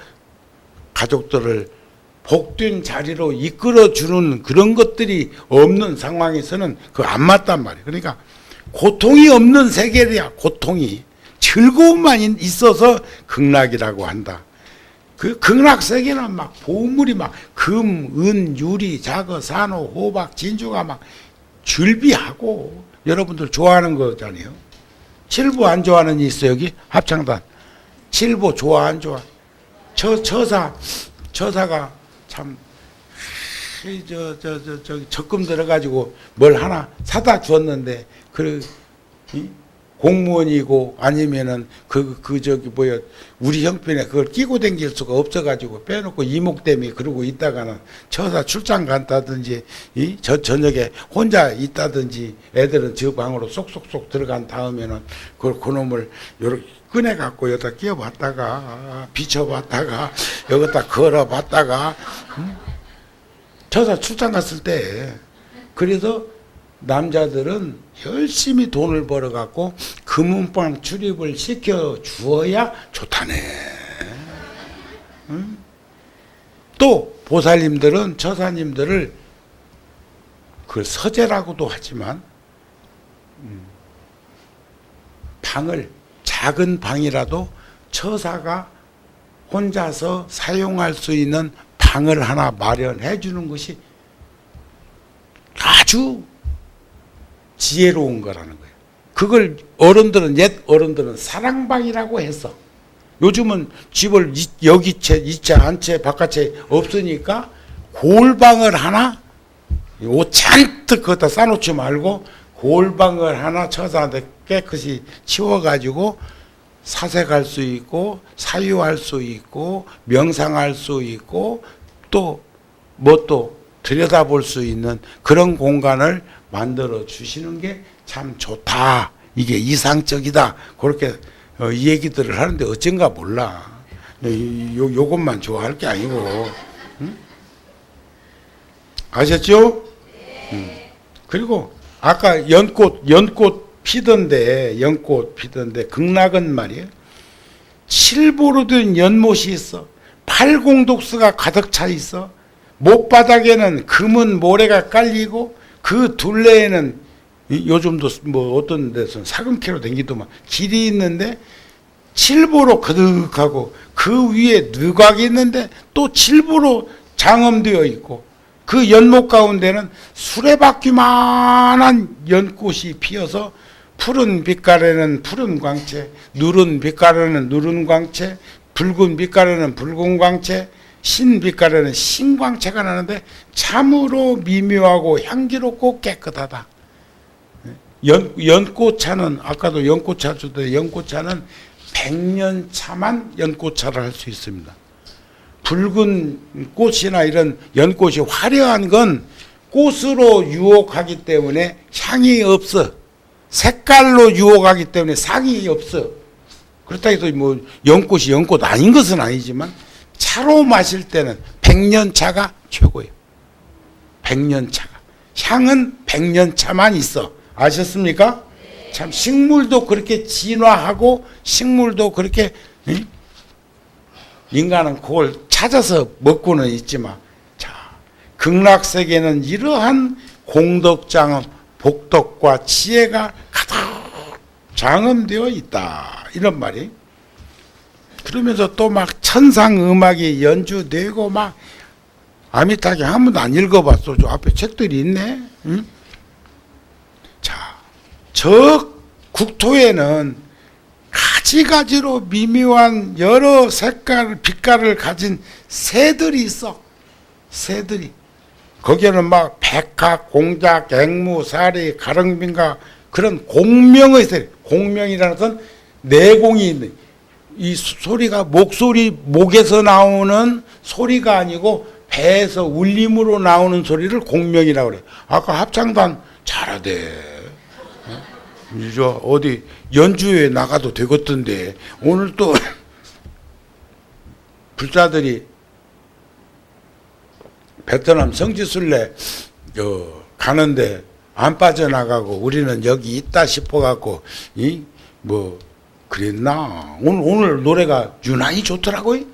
가족들을 복된 자리로 이끌어주는 그런 것들이 없는 상황에서는 그거 안 맞단 말이에요. 그러니까 고통이 없는 세계야. 고통이 즐거움만 있어서 극락이라고 한다. 그 극락 세계는 막 보물이 막 금, 은, 유리, 자거, 산호, 호박, 진주가 막 즐비하고 여러분들 좋아하는 거잖아요. 칠보 안 좋아하는 이 있어 여기 합창단. 칠보 좋아 안 좋아? 처사가 참 적금 들어가지고 뭘 하나 사다 주었는데 공무원이고 아니면은 우리 형편에 그걸 끼고 댕길 수가 없어가지고 빼놓고 이목 때문에 그러고 있다가는 처사 출장 간다든지 저녁에 혼자 있다든지 애들은 저 방으로 쏙쏙쏙 들어간 다음에는 그놈을 요렇게 꺼내갖고 여기다 끼워봤다가 비춰봤다가 여기다 걸어봤다가 처사 출장 갔을 때 그래서 남자들은 열심히 돈을 벌어갖고 금은방 출입을 시켜 주어야 좋다네. 또 보살님들은 처사님들을 그 서재라고도 하지만 방을 작은 방이라도 처사가 혼자서 사용할 수 있는 방을 하나 마련해 주는 것이 아주 지혜로운 거라는 거예요. 그걸 옛 어른들은 사랑방이라고 했어. 요즘은 집을 여기 이채 안채 바깥채 없으니까 골방을 하나 옷 잔뜩 거기다 싸놓지 말고 골방을 하나 처사한테 깨끗이 치워가지고 사색할 수 있고 사유할 수 있고 명상할 수 있고 또 들여다볼 수 있는 그런 공간을 만들어 주시는 게 참 좋다. 이게 이상적이다. 그렇게 이 얘기들을 하는데 어쩐가 몰라. 요것만 좋아할 게 아니고. 응? 아셨죠? 그리고 아까 연꽃 피던데 극락은 말이에요. 칠보로 된 연못이 있어. 팔공독수가 가득 차 있어. 못바닥에는 금은 모래가 깔리고 그 둘레에는 요즘도 뭐 어떤 데서는 사금캐로 댕기더만 길이 있는데 칠보로 그득하고 그 위에 누각이 있는데 또 칠보로 장엄되어 있고 그 연못 가운데는 수레바퀴만한 연꽃이 피어서 푸른 빛깔에는 푸른 광채, 누른 빛깔에는 누른 광채, 붉은 빛깔에는 붉은 광채, 흰 빛깔에는 흰 광채가 나는데 참으로 미묘하고 향기롭고 깨끗하다. 연꽃차는 아까도 연꽃차 주던데 연꽃차는 100년차만 연꽃차를 할 수 있습니다. 붉은 꽃이나 이런 연꽃이 화려한 건 꽃으로 유혹하기 때문에 향이 없어. 색깔로 유혹하기 때문에 상이 없어. 그렇다 해서 뭐 연꽃이 연꽃 아닌 것은 아니지만 차로 마실 때는 100년차가 최고예요. 100년차가. 향은 100년차만 있어. 아셨습니까? 참 식물도 그렇게 진화하고 식물도 그렇게 인간은 그걸 찾아서 먹고는 있지만 자 극락세계는 이러한 공덕장엄 복덕과 지혜가 가득 장엄되어 있다 이런 말이. 그러면서 또 막 천상음악이 연주되고 막 아미타게 한 번도 안 읽어봤어. 저 앞에 책들이 있네. 응? 자, 저 국토에는 가지가지로 미묘한 여러 색깔, 빛깔을 가진 새들이 있어. 새들이. 거기에는 막 백학, 공작, 앵무, 사리, 가릉빈가 그런 공명의 새. 공명이라는 것은 내공이 있는 이 소리가 목에서 나오는 소리가 아니고 배에서 울림으로 나오는 소리를 공명이라고 그래. 아까 합창단 잘하대. 저 어디 연주회 나가도 되겠던데 오늘 또 불자들이 베트남 성지순례 가는데 안 빠져나가고 우리는 여기 있다 싶어갖고 뭐 그랬나. 오늘 노래가 유난히 좋더라고요.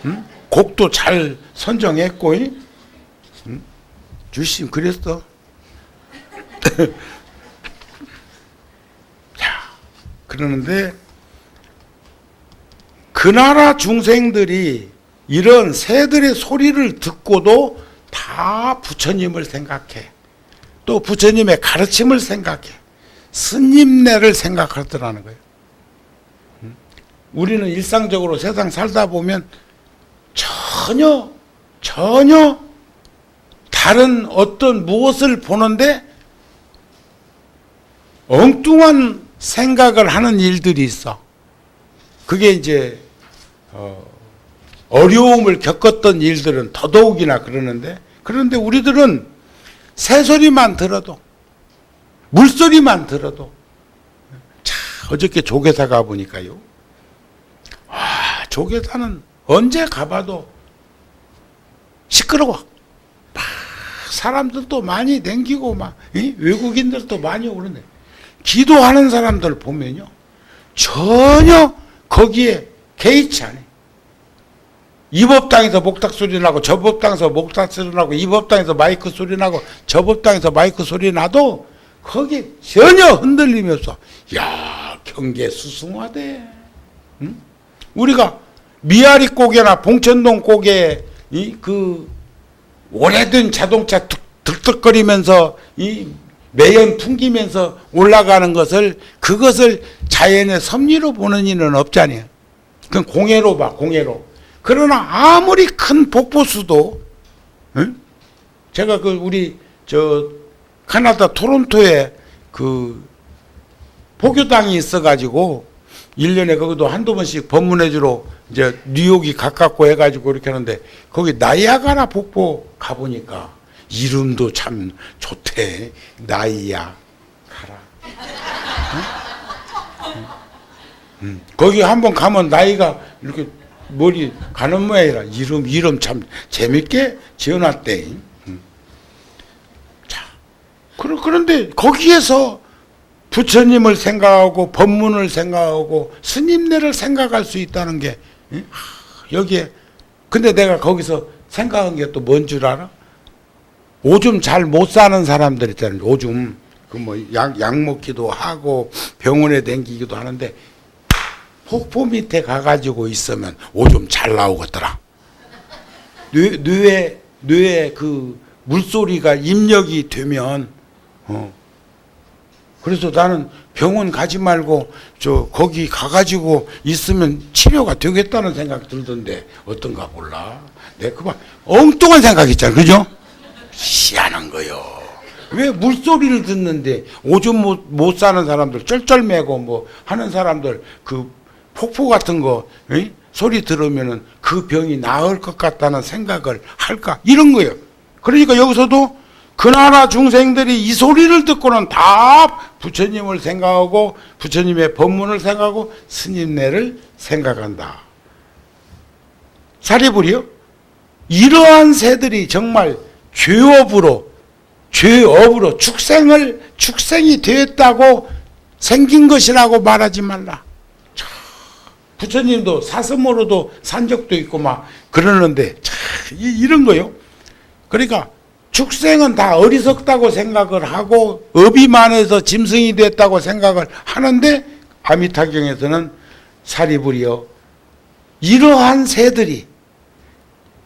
응? 곡도 잘 선정했고 응? 주심 그랬어. 그러는데 그 나라 중생들이 이런 새들의 소리를 듣고도 다 부처님을 생각해. 또 부처님의 가르침을 생각해. 스님네를 생각하더라는 거예요. 우리는 일상적으로 세상 살다 보면 전혀 다른 어떤 무엇을 보는데 엉뚱한 생각을 하는 일들이 있어. 그게 이제 어려움을 겪었던 일들은 더더욱이나 그런데 우리들은 새소리만 들어도 물소리만 들어도 자 어저께 조계사 가보니까요. 조계사는 언제 가봐도 시끄러워. 막 사람들도 많이 댕기고 막 외국인들도 많이 오는데 기도하는 사람들 보면요 전혀 거기에 개의치 않아요. 이 법당에서 목탁 소리 나고 저 법당에서 목탁 소리 나고 이 법당에서 마이크 소리 나고 저 법당에서 마이크 소리 나도 거기 전혀 흔들리면서 야 경계 수승화돼. 응? 우리가 미아리 고개나 봉천동 고개 그 오래된 자동차 득득거리면서 매연 풍기면서 올라가는 그것을 자연의 섭리로 보는 이는 없잖아요. 그건 공예로 봐, 공예로. 그러나 아무리 큰 폭포수도, 응? 제가 우리 캐나다 토론토에 포교당이 있어가지고 1년에 거기도 한두 번씩 법문해주러 이제 뉴욕이 가깝고 해가지고 이렇게 하는데 거기 나이아가라 폭포 가보니까 이름도 참 좋대. 나이아가라. 응? 응. 거기 한번 가면 나이가 이렇게 머리 가는 모양이라 이름 참 재밌게 지어놨대. 응. 자, 그런데 거기에서 부처님을 생각하고 법문을 생각하고 스님네를 생각할 수 있다는 게 여기에. 근데 내가 거기서 생각한 게 또 뭔 줄 알아? 오줌 잘 못 사는 사람들 있잖아요. 오줌 그 뭐 약 먹기도 하고 병원에 댕기기도 하는데 폭포 밑에 가가지고 있으면 오줌 잘 나오겠더라. 뇌에 그 물소리가 입력이 되면 그래서 나는 병원 가지 말고 거기 가가지고 있으면 치료가 되겠다는 생각이 들던데 어떤가 몰라. 내가 그만 엉뚱한 생각 있잖아, 그죠? 희한한 거요. 왜 물소리를 듣는데 오줌 못 사는 사람들 쩔쩔매고 뭐 하는 사람들 그 폭포 같은 거 소리 들으면은 그 병이 나을 것 같다는 생각을 할까 이런 거예요. 그러니까 여기서도 그 나라 중생들이 이 소리를 듣고는 다 부처님을 생각하고 부처님의 법문을 생각하고 스님네를 생각한다. 사리불이요? 이러한 새들이 정말 죄업으로 축생이 되었다고 생긴 것이라고 말하지 말라. 부처님도 사슴으로도 산 적도 있고 막 그러는데 이런 거요. 그러니까 축생은 다 어리석다고 생각을 하고 업이 많아서 짐승이 됐다고 생각을 하는데 아미타경에서는 사리불이여 이러한 새들이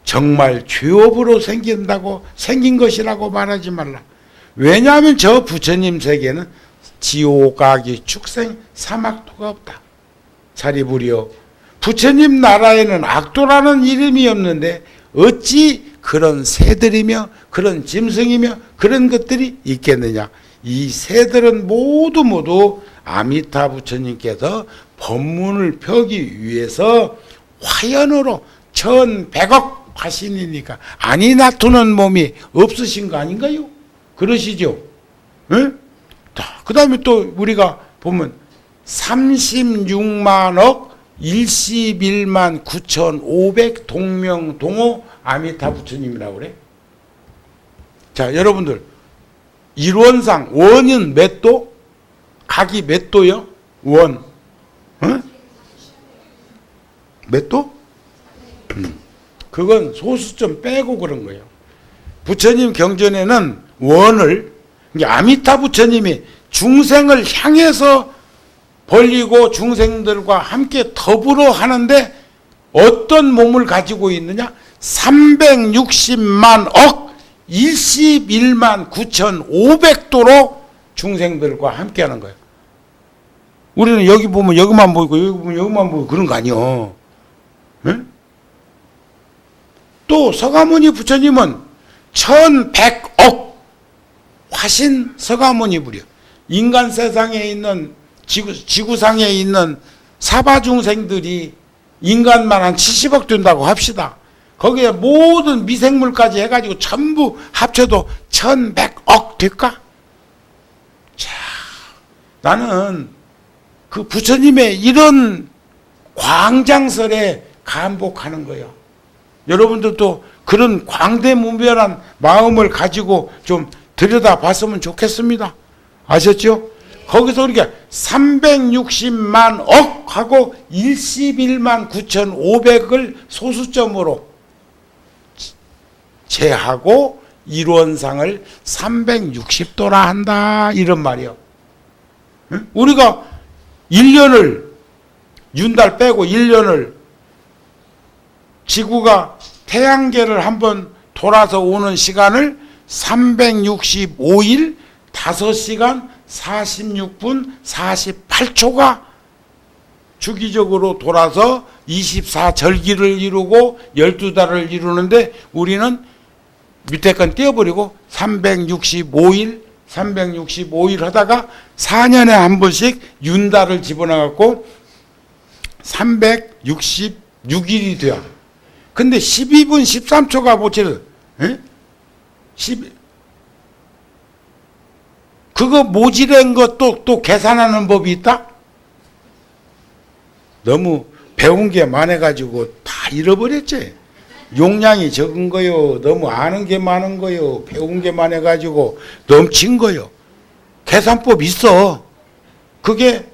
정말 죄업으로 생긴 것이라고 말하지 말라. 왜냐하면 저 부처님 세계는 지옥, 악이, 축생, 사막도가 없다. 사리불이여 부처님 나라에는 악도라는 이름이 없는데 어찌 그런 새들이며 그런 짐승이며 그런 것들이 있겠느냐. 이 새들은 모두 아미타 부처님께서 법문을 펴기 위해서 화연으로 1100억 화신이니까 아니 나투는 몸이 없으신 거 아닌가요? 그러시죠? 응? 그 다음에 또 우리가 보면 36만억 11만 9,500 동명동호 아미타 부처님이라고 그래. 자, 여러분들 일원상 원은 몇 도? 각이 몇 도요? 원. 응? 몇 도? 그건 소수점 빼고 그런 거예요. 부처님 경전에는 원을 아미타 부처님이 중생을 향해서 벌리고 중생들과 함께 더불어 하는데 어떤 몸을 가지고 있느냐? 360만 억 21만 9,500도로 중생들과 함께 하는 거예요. 우리는 여기 보면 여기만 보이고 여기 보면 여기만 보이고 그런 거 아니요. 응? 또 서가모니 부처님은 1100억 화신 서가모니 부려 인간 세상에 있는 지구상에 있는 사바 중생들이 인간만 한 70억 된다고 합시다. 거기에 모든 미생물까지 해가지고 전부 합쳐도 1100억 될까? 자, 나는 그 부처님의 이런 광장설에 감복하는 거예요. 여러분들도 그런 광대무변한 마음을 가지고 좀 들여다봤으면 좋겠습니다. 아셨죠? 거기서 우리가 360만 억 하고 21만 9,500을 소수점으로 제하고 일원상을 360도라 한다 이런 말이요. 응? 우리가 1년을 윤달 빼고 1년을 지구가 태양계를 한번 돌아서 오는 시간을 365일 5시간 46분 48초가 주기적으로 돌아서 24절기를 이루고 12달을 이루는데 우리는 밑에 건 떼어버리고 365일 하다가 4년에 한 번씩 윤달을 집어넣어갖고 366일이 돼요. 근데 12분 13초가 뭐지? 그거 모질한 것도 또 계산하는 법이 있다? 너무 배운 게 많아가지고 다 잃어버렸지. 용량이 적은 거요. 너무 아는 게 많은 거요. 배운 게 많아가지고 넘친 거요. 계산법 있어. 그게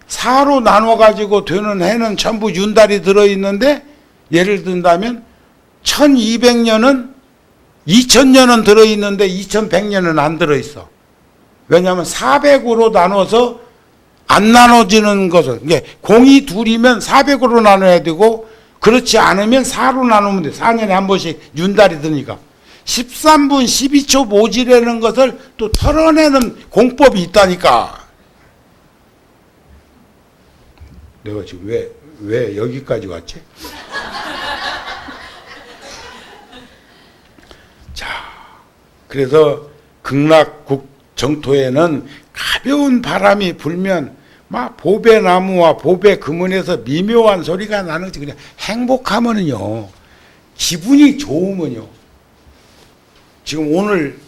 4로 나눠가지고 되는 해는 전부 윤달이 들어있는데 예를 든다면 1200년은 2000년은 들어있는데 2100년은 안 들어있어. 왜냐하면 400으로 나눠서 안 나눠지는 것은 이게 공이 둘이면 400으로 나눠야 되고 그렇지 않으면 4로 나누면 돼. 4년에 한 번씩 윤달이 드니까 13분 12초 모지라는 것을 또 털어내는 공법이 있다니까. 내가 지금 왜 여기까지 왔지? 자, 그래서 극락국 정토에는 가벼운 바람이 불면 막 보배나무와 보배 금은에서 미묘한 소리가 나는 거지. 그냥 행복하면은요, 기분이 좋으면요. 지금 오늘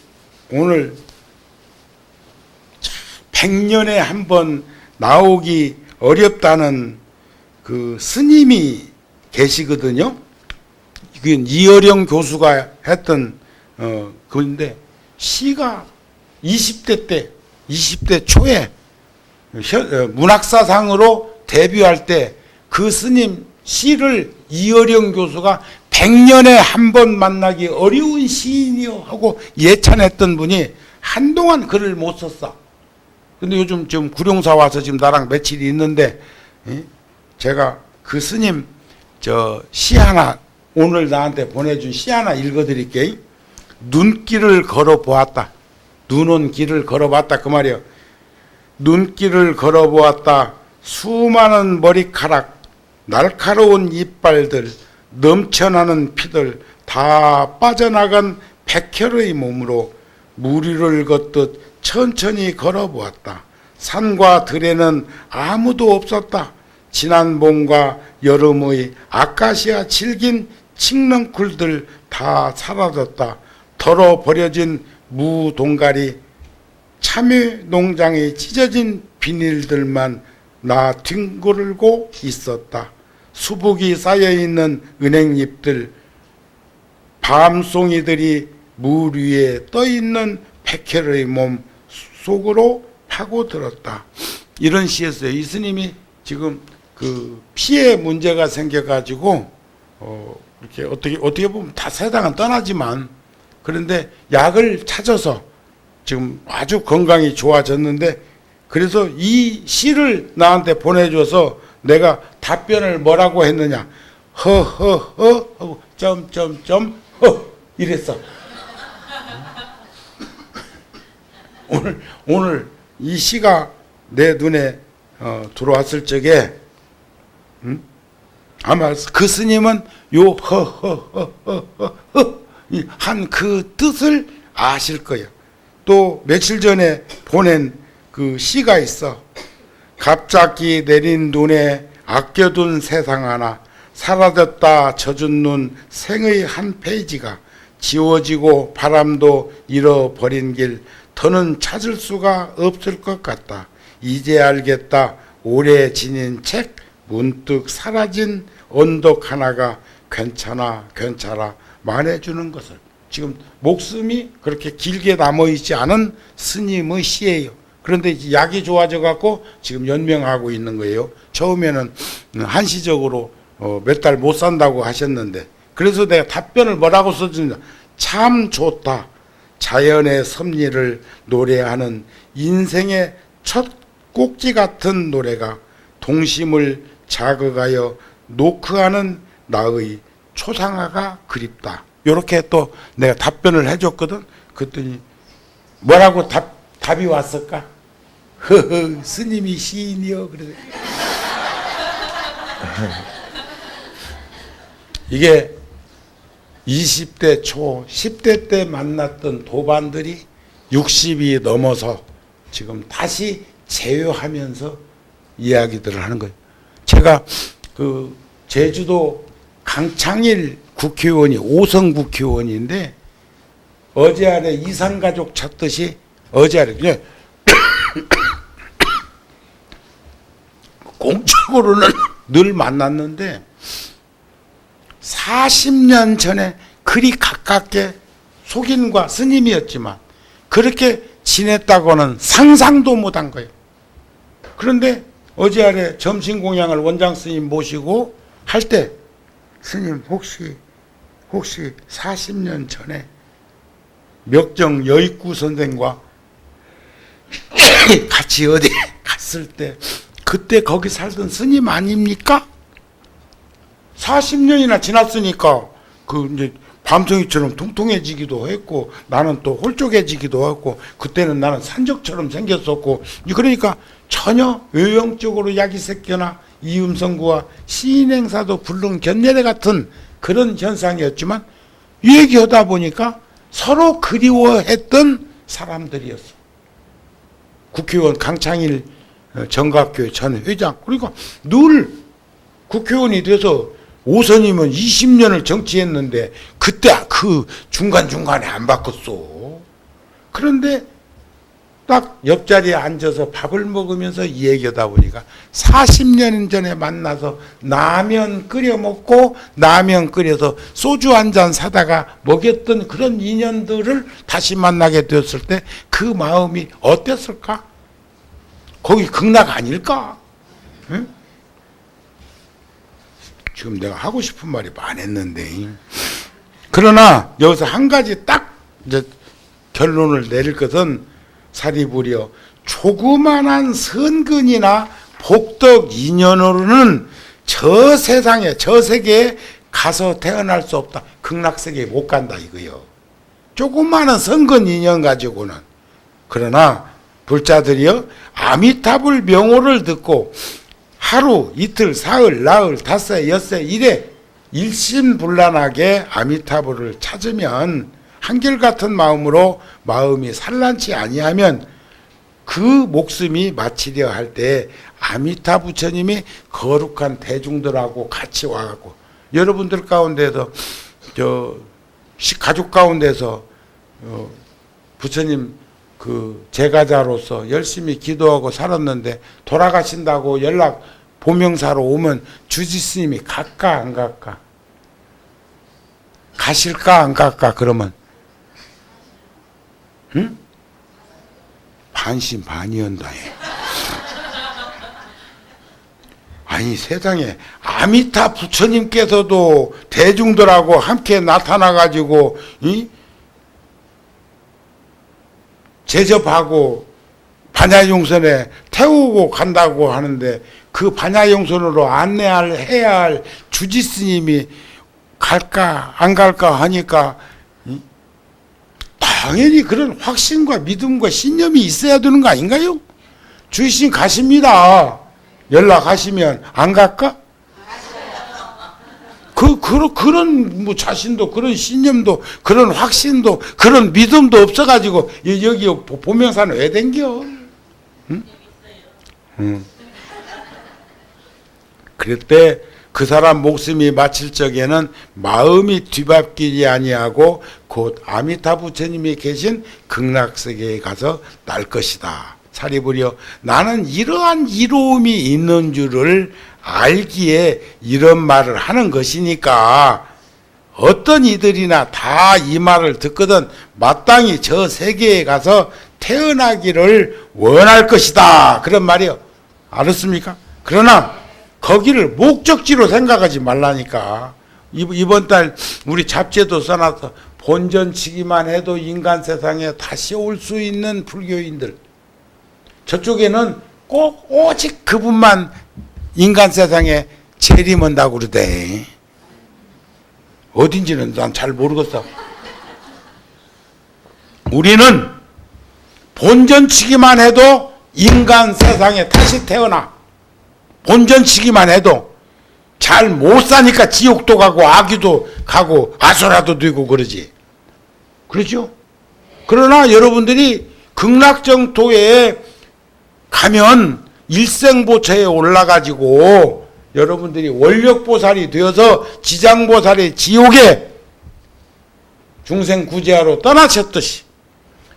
100년에 한 번 나오기 어렵다는 그 스님이 계시거든요. 이건 이어령 교수가 했던 그건데 시가 20대 초에 문학사상으로 데뷔할 때 그 스님 시를 이어령 교수가 100년에 한 번 만나기 어려운 시인이요 하고 예찬했던 분이 한동안 글을 못 썼어. 근데 요즘 지금 구룡사 와서 지금 나랑 며칠 있는데 제가 그 스님 저 시 하나 오늘 나한테 보내준 시 하나 읽어드릴게요. 눈길을 걸어보았다. 눈은 길을 걸어봤다 그 말이에요. 눈길을 걸어보았다. 수많은 머리카락, 날카로운 이빨들, 넘쳐나는 피들 다 빠져나간 백혈의 몸으로 무리를 걷듯 천천히 걸어보았다. 산과 들에는 아무도 없었다. 지난 봄과 여름의 아카시아 질긴 칡넝쿨들 다 사라졌다. 덜어 버려진 무동가리, 참외 농장에 찢어진 비닐들만 나 뒹굴고 있었다. 수북이 쌓여있는 은행잎들, 밤송이들이 물 위에 떠있는 백혈의 몸 속으로 파고들었다. 이런 시였어요. 이 스님이 지금 그 피에 문제가 생겨가지고 이렇게 어떻게 보면 다 세상은 떠나지만 그런데 약을 찾아서 지금 아주 건강이 좋아졌는데 그래서 이 시를 나한테 보내줘서 내가 답변을 뭐라고 했느냐 허허허 하고 점점점 허 이랬어. 오늘 이 시가 내 눈에 들어왔을 적에 아마 그 스님은 요 허허허허허 한 그 뜻을 아실 거예요. 또 며칠 전에 보낸 그 시가 있어. 갑자기 내린 눈에 아껴둔 세상 하나, 사라졌다 젖은 눈 생의 한 페이지가 지워지고 바람도 잃어버린 길 더는 찾을 수가 없을 것 같다. 이제 알겠다. 오래 지닌 책 문득 사라진 언덕 하나가 괜찮아 말해주는 것을. 지금 목숨이 그렇게 길게 남아있지 않은 스님의 시예요. 그런데 이제 약이 좋아져 갖고 지금 연명하고 있는 거예요. 처음에는 한시적으로 몇 달 못 산다고 하셨는데 그래서 내가 답변을 뭐라고 써주냐. 참 좋다. 자연의 섭리를 노래하는 인생의 첫 꼭지 같은 노래가 동심을 자극하여 노크하는 나의 초상화가 그립다. 요렇게 또 내가 답변을 해줬거든. 그랬더니 뭐라고 답이 왔을까? 허허 스님이 시인이요. 그래서 이게 20대 초 10대 때 만났던 도반들이 60이 넘어서 지금 다시 재회하면서 이야기들을 하는 거예요. 제가 그 제주도 강창일 국회의원이 5선 국회의원인데 어제 아래 이산가족 찾듯이 어제 아래 그냥 공적으로는 늘 만났는데 40년 전에 그리 가깝게 속인과 스님이었지만 그렇게 지냈다고는 상상도 못한 거예요. 그런데 어제 아래 점심 공양을 원장 스님 모시고 할 때 스님 혹시 40년 전에 멱정 여익구 선생과 같이 어디 갔을 때 그때 거기 살던 스님 아닙니까? 40년이나 지났으니까 그 이제 밤송이처럼 통통해지기도 했고 나는 또 홀쭉해지기도 했고 그때는 나는 산적처럼 생겼었고 그러니까 전혀 외형적으로 야기새끼나 이음성구와 시인행사도 불능 견례 같은 그런 현상이었지만 얘기하다 보니까 서로 그리워했던 사람들이었어. 국회의원 강창일 정각교회 전 회장 그러니까 늘 국회의원이 돼서 오선이면 20년을 정치했는데 그때 그 중간중간에 안 바꿨어. 그런데 딱 옆자리에 앉아서 밥을 먹으면서 이 얘기하다 보니까 40년 전에 만나서 라면 끓여 먹고 라면 끓여서 소주 한 잔 사다가 먹였던 그런 인연들을 다시 만나게 되었을 때 그 마음이 어땠을까? 거기 극락 아닐까? 응? 지금 내가 하고 싶은 말이 많았는데 그러나 여기서 한 가지 딱 이제 결론을 내릴 것은 사리부려 조그만한 선근이나 복덕 인연으로는 저 세상에 저 세계에 가서 태어날 수 없다. 극락세계에 못 간다 이거요. 조그마한 선근 인연 가지고는. 그러나 불자들이요 아미타불 명호를 듣고 하루, 이틀, 사흘, 나흘, 닷새, 엿새, 일에 일심불란하게 아미타불을 찾으면 한결같은 마음으로 마음이 산란치 아니하면 그 목숨이 마치려 할 때 아미타 부처님이 거룩한 대중들하고 같이 와갖고 여러분들 가운데서 가족 가운데서 부처님 그 제가자로서 열심히 기도하고 살았는데 돌아가신다고 연락 보명사로 오면 주지스님이 갈까 안 갈까? 가실까 안 갈까? 그러면 응? 반신반의한다. 아니 세상에 아미타 부처님께서도 대중들하고 함께 나타나가지고 제접하고 반야용선에 태우고 간다고 하는데 그 반야용선으로 해야 할 주지스님이 갈까 안 갈까 하니까 당연히 그런 확신과 믿음과 신념이 있어야 되는 거 아닌가요? 주지스님 가십니다. 연락하시면 안 갈까? 그런 뭐 자신도 그런 신념도 그런 확신도 그런 믿음도 없어가지고 여기 보명사는 왜 댕겨? 응? 그럴 때 그 사람 목숨이 마칠 적에는 마음이 뒤바뀌지 아니하고 곧 아미타 부처님이 계신 극락세계에 가서 날 것이다. 사리부려 나는 이러한 이로움이 있는 줄을 알기에 이런 말을 하는 것이니까 어떤 이들이나 다 이 말을 듣거든 마땅히 저 세계에 가서 태어나기를 원할 것이다. 그런 말이요. 알았습니까? 그러나 거기를 목적지로 생각하지 말라니까. 이번 달 우리 잡지에도 써놔서 본전치기만 해도 인간 세상에 다시 올 수 있는 불교인들. 저쪽에는 꼭 오직 그분만 인간 세상에 재림한다고 그러대. 어딘지는 난 잘 모르겠어. 우리는 본전치기만 해도 인간 세상에 다시 태어나. 본전치기만 해도 잘 못 사니까 지옥도 가고 아귀도 가고 아소라도 되고 그러지. 그렇죠? 그러나 여러분들이 극락정토에 가면 일생보처에 올라가지고 여러분들이 원력보살이 되어서 지장보살이 지옥에 중생구제하러 떠나셨듯이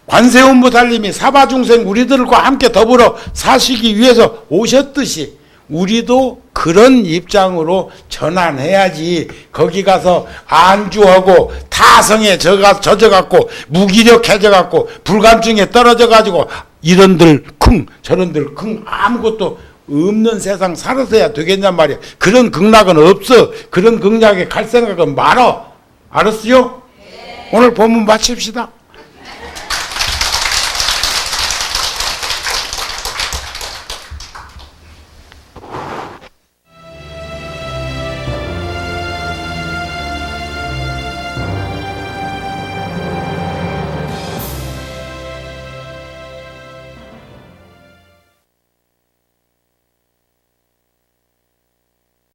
관세음보살님이 사바중생 우리들과 함께 더불어 사시기 위해서 오셨듯이 우리도 그런 입장으로 전환해야지. 거기 가서 안주하고 타성에 젖어갖고 무기력해져갖고 불감증에 떨어져가지고 이런들 쿵 저런들 쿵 아무것도 없는 세상 살아서야 되겠냔 말이야. 그런 극락은 없어. 그런 극락에 갈 생각은 말어. 알았어요? 오늘 본문 마칩시다.